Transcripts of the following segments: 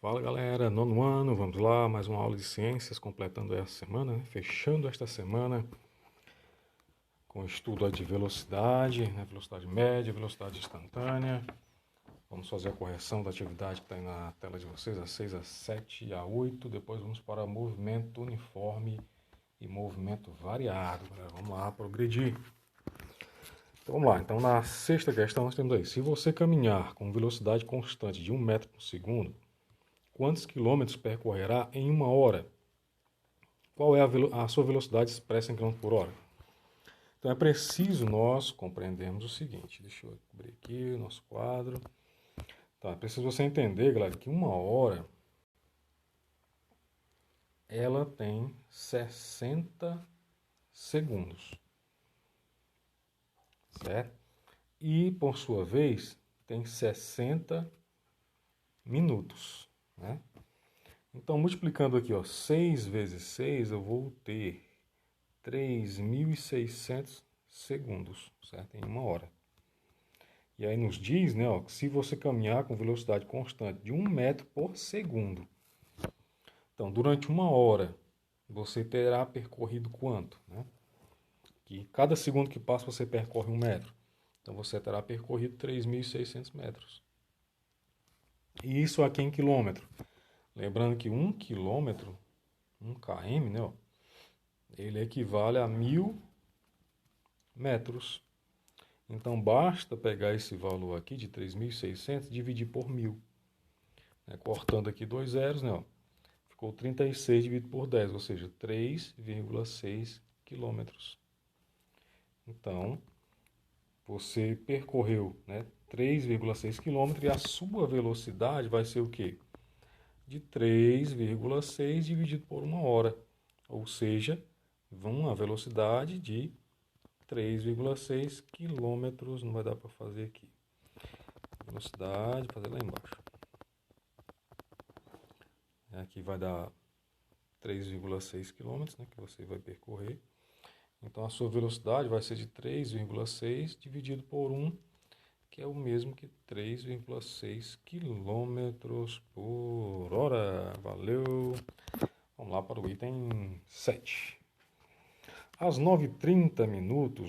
Fala galera, nono ano, vamos lá, mais uma aula de ciências, completando essa semana, né? Fechando esta semana com o estudo de velocidade, né? Velocidade média, velocidade instantânea. Vamos fazer a correção da atividade que está aí na tela de vocês, a 6, a 7 e a 8. Depois vamos para movimento uniforme e movimento variado. Galera. Vamos lá, progredir. Então vamos lá, então na sexta questão nós temos aí, se você caminhar com velocidade constante de 1 metro por segundo, quantos quilômetros percorrerá em uma hora? Qual é a sua velocidade expressa em km por hora? Então é preciso nós compreendermos o seguinte. Deixa eu abrir aqui o nosso quadro. Tá, é preciso você entender, galera, que uma hora ela tem 60 segundos. Certo? E, por sua vez, tem 60 minutos. Né? Então, multiplicando aqui, ó, 6 vezes 6, eu vou ter 3.600 segundos, certo? Em uma hora. E aí nos diz, né, ó, que se você caminhar com velocidade constante de 1 metro por segundo, então durante uma hora você terá percorrido quanto? Né? Que cada segundo que passa você percorre 1 metro. Então você terá percorrido 3.600 metros. E isso aqui em quilômetro. Lembrando que 1 quilômetro, 1 km, né, ó, ele equivale a 1.000 metros. Então basta pegar esse valor aqui de 3.600 e dividir por 1.000. Né, cortando aqui dois zeros, né, ó, ficou 36 dividido por 10, ou seja, 3,6 quilômetros. Então, você percorreu, né, 3,6 quilômetros e a sua velocidade vai ser o quê? De 3,6 dividido por uma hora. Ou seja, uma velocidade de 3,6 quilômetros. Não vai dar para fazer aqui. Velocidade, fazer lá embaixo. Aqui vai dar 3,6 quilômetros, né, que você vai percorrer. Então a sua velocidade vai ser de 3,6 dividido por 1, que é o mesmo que 3,6 quilômetros por hora. Valeu! Vamos lá para o item 7. Às 9h30,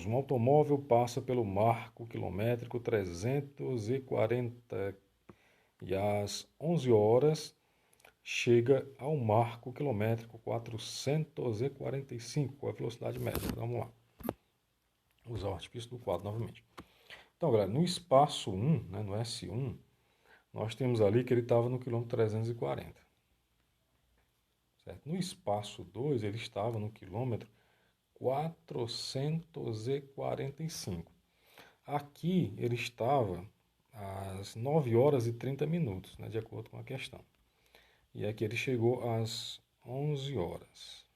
um automóvel passa pelo marco quilométrico 340 e às 11 horas chega ao marco quilométrico 445 com a velocidade média. Vamos lá. Usar o artifício do quadro novamente. Então, galera, no espaço 1, né, no S1, nós temos ali que ele estava no quilômetro 340. Certo? No espaço 2, ele estava no quilômetro 445. Aqui ele estava às 9 horas e 30 minutos, né, de acordo com a questão. E aqui ele chegou às 11 horas.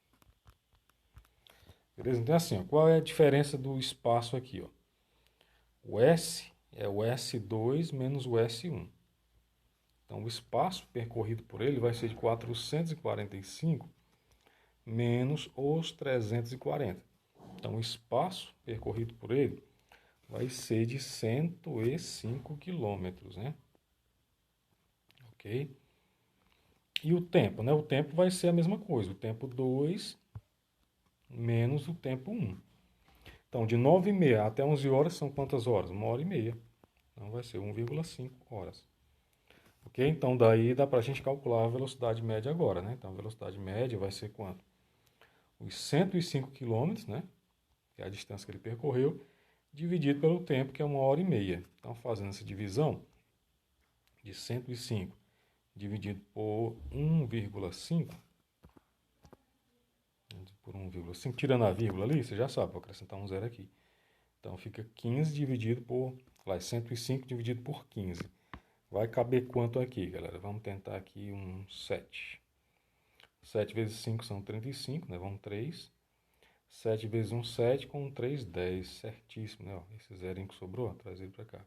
Beleza? Então, assim, ó, qual é a diferença do espaço aqui? Ó? O S é o S2 menos o S1. Então, o espaço percorrido por ele vai ser de 445 menos os 340. Então, o espaço percorrido por ele vai ser de 105 quilômetros, né? Ok? E o tempo, né? O tempo vai ser a mesma coisa. O tempo 2 menos o tempo 1. Então, de 9h30 até 11 horas são quantas horas? 1h30. Então, vai ser 1,5 horas. Ok? Então, daí dá para a gente calcular a velocidade média agora, né? Então, a velocidade média vai ser quanto? Os 105 quilômetros, né? Que é a distância que ele percorreu, dividido pelo tempo, que é 1h30. Então, fazendo essa divisão de 105 dividido por 1,5, tirando a vírgula ali, você já sabe, vou acrescentar um zero aqui. Então, fica 15 dividido por, 105 dividido por 15. Vai caber quanto aqui, galera? Vamos tentar aqui um 7. 7 vezes 5 são 35, né? Vamos 3. 7 vezes 1, 7, com 3, 10. Certíssimo, né? Ó, esse zerinho que sobrou, traz ele para cá.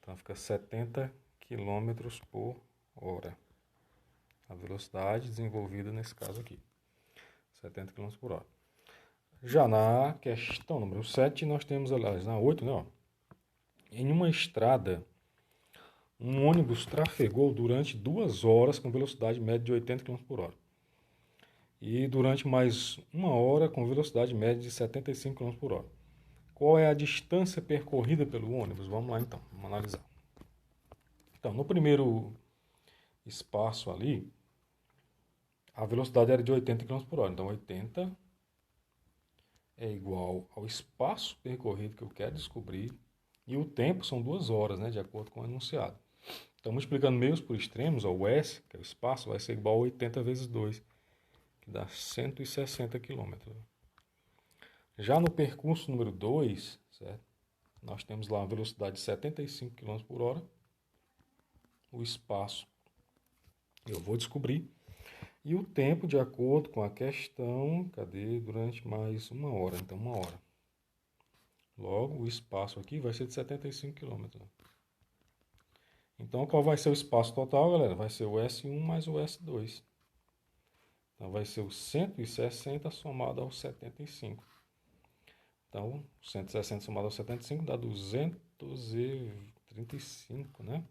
Então, fica 70 km por hora. A velocidade desenvolvida nesse caso aqui. 70 km por hora. Já na questão número 7, nós temos, aliás, na 8, né? Ó, em uma estrada Um ônibus trafegou durante 2 horas com velocidade média de 80 km por hora. E durante mais 1 hora com velocidade média de 75 km por hora. Qual é a distância percorrida pelo ônibus? Vamos lá então, vamos analisar. Então, no primeiro espaço ali, a velocidade era de 80 km por hora. Então, 80 é igual ao espaço percorrido que eu quero descobrir. E o tempo são 2 horas, né, de acordo com o enunciado. Então, multiplicando meios por extremos, ó, o S, que é o espaço, vai ser igual a 80 vezes 2, que dá 160 km. Já no percurso número 2, certo? Nós temos lá a velocidade de 75 km por hora. O espaço eu vou descobrir. E o tempo, de acordo com a questão, durante mais 1 hora. Então, 1 hora. Logo, o espaço aqui vai ser de 75 km. Então, qual vai ser o espaço total, galera? Vai ser o S1 mais o S2. Então, vai ser o 160 somado ao 75. Então, 160 somado ao 75 dá 235, né?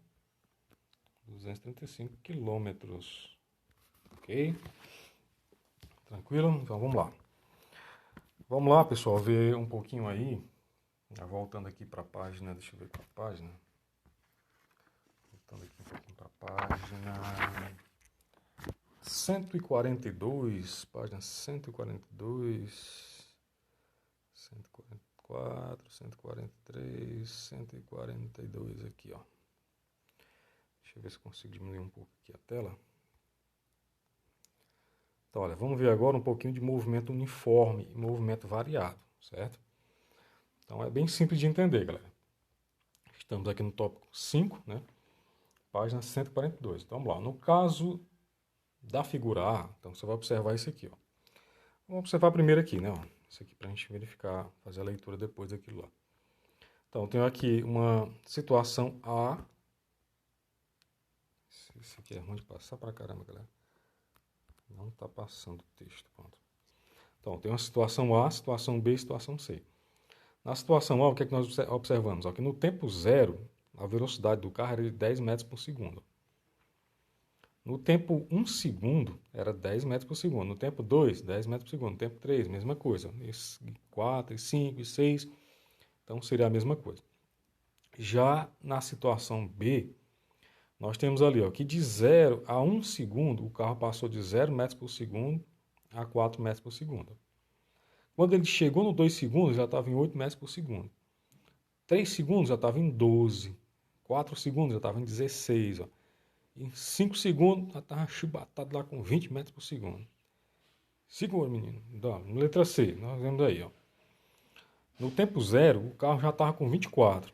235 quilômetros. Ok? Tranquilo? Então, vamos lá. Vamos lá, pessoal, ver um pouquinho aí. Voltando aqui para a página, deixa eu ver para a página. Voltando aqui um pouquinho para a página 142, página 142, 144, 143, 142 aqui, ó. Deixa eu ver se consigo diminuir um pouco aqui a tela. Então, olha, vamos ver agora um pouquinho de movimento uniforme e movimento variado, certo? Então, é bem simples de entender, galera. Estamos aqui no tópico 5, né? Página 142. Então, vamos lá. No caso da figura A, então você vai observar isso aqui, ó. Vamos observar primeiro aqui, né? Ó. Isso aqui para a gente verificar, fazer a leitura depois daquilo lá. Então, eu tenho aqui uma situação A. Isso aqui é ruim de passar pra caramba, galera. Não está passando o texto, pronto. Então, tem uma situação A, situação B e situação C. Na situação A, o que é que nós observamos? Ó, que no tempo zero, a velocidade do carro era de 10 metros por segundo. No tempo 1 segundo, era 10 metros por segundo. No tempo 2, 10 metros por segundo. No tempo 3, mesma coisa. E 4, e 5, e 6, então seria a mesma coisa. Já na situação B, nós temos ali, ó, que de 0 a 1 segundo, o carro passou de 0 metros por segundo a 4 metros por segundo. Quando ele chegou no 2 segundos, já estava em 8 metros por segundo. 3 segundos já estava em 12. 4 segundos já estava em 16. Ó. Em 5 segundos já estava chibatado lá com 20 metros por segundo. Segura, menino. Letra C, nós vemos aí. Ó. No tempo 0, o carro já estava com 24.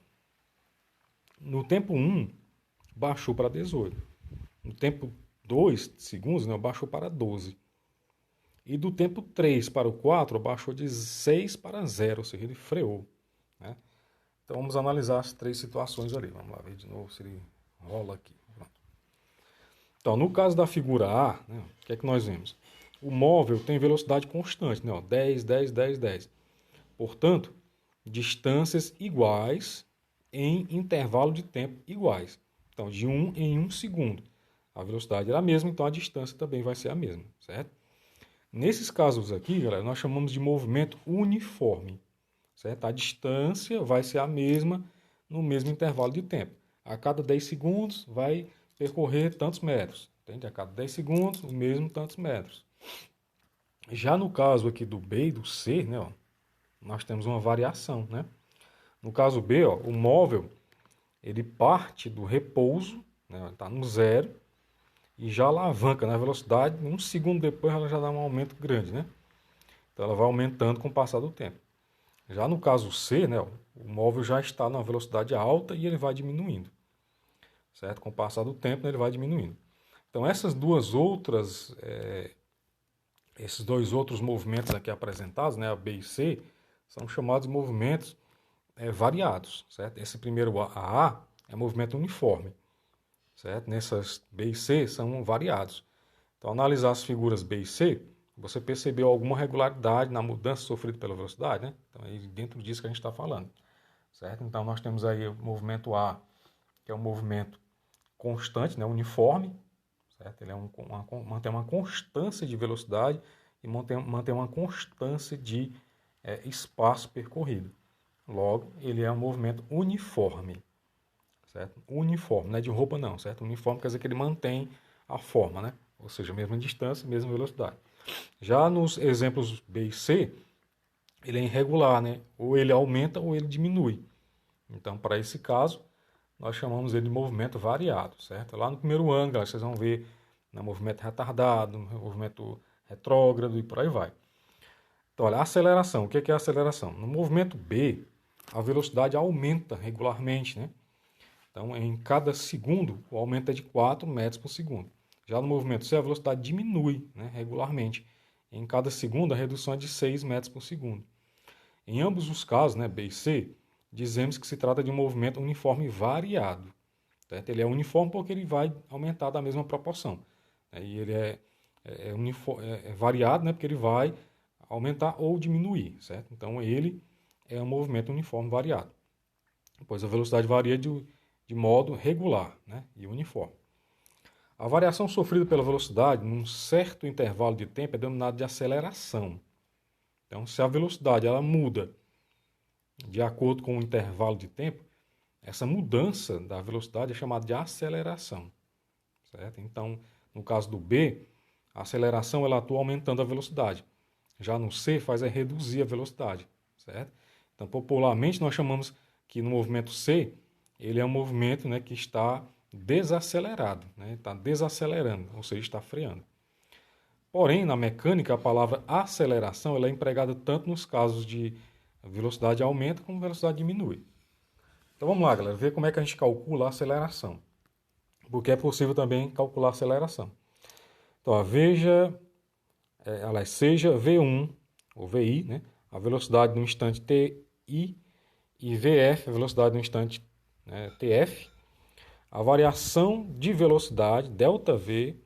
No tempo 1, baixou para 18. No tempo 2 segundos, né, baixou para 12. E do tempo 3 para o 4, baixou de 6 para 0, ou seja, ele freou. Né? Então vamos analisar as 3 situações ali. Vamos lá ver de novo se ele rola aqui. Pronto. Então, no caso da figura A, né, o que é que nós vemos? O móvel tem velocidade constante, né, ó, 10, 10, 10, 10. Portanto, distâncias iguais em intervalo de tempo iguais. Então, de 1 em 1 segundo. A velocidade era a mesma, então a distância também vai ser a mesma, certo? Nesses casos aqui, galera, nós chamamos de movimento uniforme, certo? A distância vai ser a mesma no mesmo intervalo de tempo. A cada 10 segundos vai percorrer tantos metros, entende? A cada 10 segundos, o mesmo tantos metros. Já no caso aqui do B e do C, né, ó, nós temos uma variação, né? No caso B, ó, o móvel, ele parte do repouso, né, está no zero, e já alavanca na velocidade, 1 segundo depois ela já dá um aumento grande, né? Então ela vai aumentando com o passar do tempo. Já no caso C, né, o móvel já está numa velocidade alta e ele vai diminuindo, certo? Com o passar do tempo ele vai diminuindo. Então esses dois outros movimentos aqui apresentados, né, a B e C, são chamados de movimentos variados, certo? Esse primeiro A é movimento uniforme. Certo? Nessas B e C são variados. Então, analisar as figuras B e C, você percebeu alguma regularidade na mudança sofrida pela velocidade, né? Então, é dentro disso que a gente está falando. Certo? Então, nós temos aí o movimento A, que é um movimento constante, né, uniforme, certo? Ele mantém uma constância de velocidade e mantém uma constância de espaço percorrido. Logo, ele é um movimento uniforme, certo? Uniforme, não é de roupa não, certo? Uniforme quer dizer que ele mantém a forma, né? Ou seja, mesma distância, mesma velocidade. Já nos exemplos B e C, ele é irregular, né? Ou ele aumenta ou ele diminui. Então, para esse caso, nós chamamos ele de movimento variado, certo? Lá no primeiro ângulo, vocês vão ver movimento retardado, movimento retrógrado e por aí vai. Então, olha, a aceleração. O que é a aceleração? No movimento B, a velocidade aumenta regularmente, né? Então, em cada segundo, o aumento é de 4 metros por segundo. Já no movimento C, a velocidade diminui, né, regularmente. Em cada segundo, a redução é de 6 metros por segundo. Em ambos os casos, né, B e C, dizemos que se trata de um movimento uniforme variado. Certo? Ele é uniforme porque ele vai aumentar da mesma proporção. E ele é variado, né, porque ele vai aumentar ou diminuir. Certo? Então, ele é um movimento uniforme variado. Pois a velocidade varia de modo regular, né, e uniforme. A variação sofrida pela velocidade num certo intervalo de tempo é denominada de aceleração. Então, se a velocidade ela muda de acordo com o intervalo de tempo, essa mudança da velocidade é chamada de aceleração. Certo? Então, no caso do B, a aceleração ela atua aumentando a velocidade. Já no C, faz reduzir a velocidade. Certo? Então, popularmente, nós chamamos que no movimento C, ele é um movimento, né, que está desacelerado, né, está desacelerando, ou seja, está freando. Porém, na mecânica, a palavra aceleração ela é empregada tanto nos casos de velocidade aumenta como velocidade diminui. Então vamos lá, galera, ver como é que a gente calcula a aceleração. Porque é possível também calcular a aceleração. Então, ó, seja V1 ou VI, né, a velocidade no instante TI, e VF, a velocidade no instante, né, TF, a variação de velocidade, ΔV,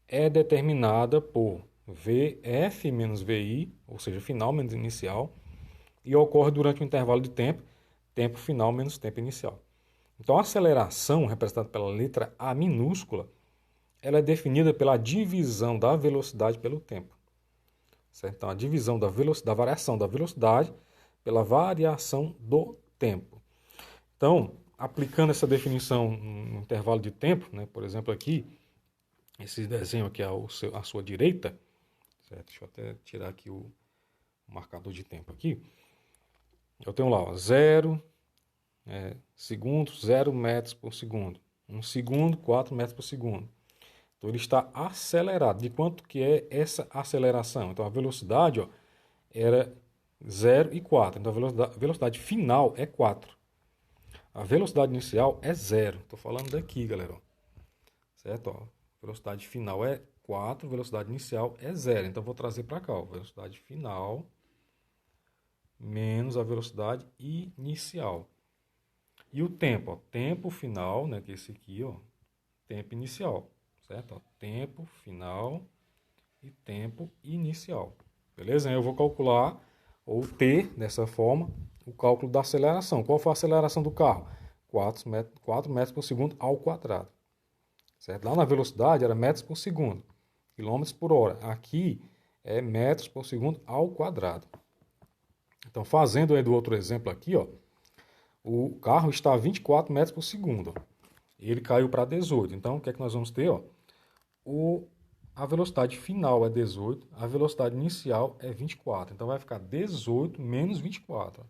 é determinada por VF menos VI, ou seja, final menos inicial, e ocorre durante um intervalo de tempo, tempo final menos tempo inicial. Então, a aceleração, representada pela letra A minúscula, ela é definida pela divisão da velocidade pelo tempo. Certo? Então, a divisão da variação da velocidade pela variação do tempo. Então, aplicando essa definição no intervalo de tempo, né, por exemplo aqui, esse desenho aqui à sua direita, certo? Deixa eu até tirar aqui o marcador de tempo aqui. Eu tenho lá 0 segundos, 0 metros por segundo. 1 segundo, 4 metros por segundo. Então ele está acelerado. De quanto que é essa aceleração? Então a velocidade era 0 e 4. Então a velocidade final é 4. A velocidade inicial é 0. Estou falando daqui, galera. Certo? Ó. Velocidade final é 4, velocidade inicial é 0. Então vou trazer para cá. Ó. Velocidade final menos a velocidade inicial. E o tempo? Ó. Tempo final, né, que é esse aqui, ó, tempo inicial. Certo? Ó. Tempo final e tempo inicial. Beleza? Eu vou calcular, ou ter, dessa forma, o cálculo da aceleração. Qual foi a aceleração do carro? 4 metros por segundo ao quadrado. Certo? Lá na velocidade era metros por segundo, quilômetros por hora. Aqui é metros por segundo ao quadrado. Então, fazendo aí do outro exemplo aqui, ó, o carro está a 24 metros por segundo. E ele caiu para 18. Então, o que é que nós vamos ter? Ó? A velocidade final é 18, a velocidade inicial é 24. Então, vai ficar 18 menos 24.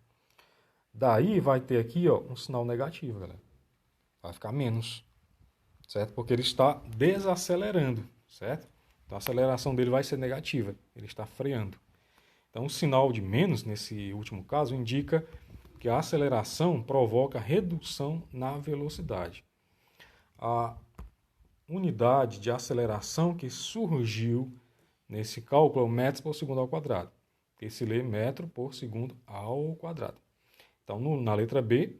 Daí, vai ter aqui ó, um sinal negativo, galera. Vai ficar menos. Certo? Porque ele está desacelerando, certo? Então a aceleração dele vai ser negativa, ele está freando. Então o sinal de menos, nesse último caso, indica que a aceleração provoca redução na velocidade. A unidade de aceleração que surgiu nesse cálculo é o metros por segundo ao quadrado, que se lê metro por segundo ao quadrado. Então na letra B,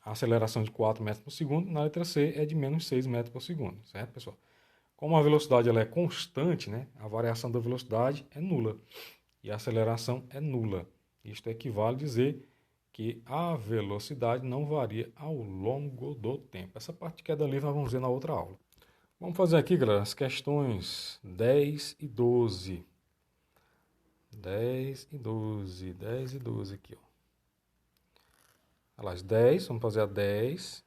a aceleração de 4 metros por segundo, na letra C é de menos 6 metros por segundo, certo, pessoal? Como a velocidade ela é constante, né, a variação da velocidade é nula e a aceleração é nula. Isto equivale a dizer que a velocidade não varia ao longo do tempo. Essa parte que é da livre nós vamos ver na outra aula. Vamos fazer aqui, galera, as questões 10 e 12. 10 e 12, 10 e 12 aqui, ó. Olha lá, as 10, vamos fazer a 10,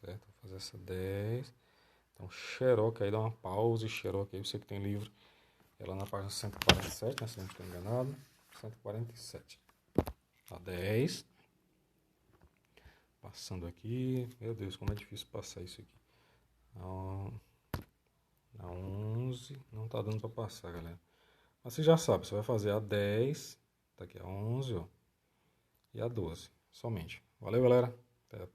certo? Vou fazer essa 10. Então, xeroca aí, dá uma pausa e xeroca aí, você que tem livro. Ela na página 147, né, se não estou enganado. 147. A 10. Passando aqui. Meu Deus, como é difícil passar isso aqui. A 11. Não tá dando para passar, galera. Mas você já sabe, você vai fazer a 10. Tá aqui a 11, ó. E a 12. Somente. Valeu, galera. Até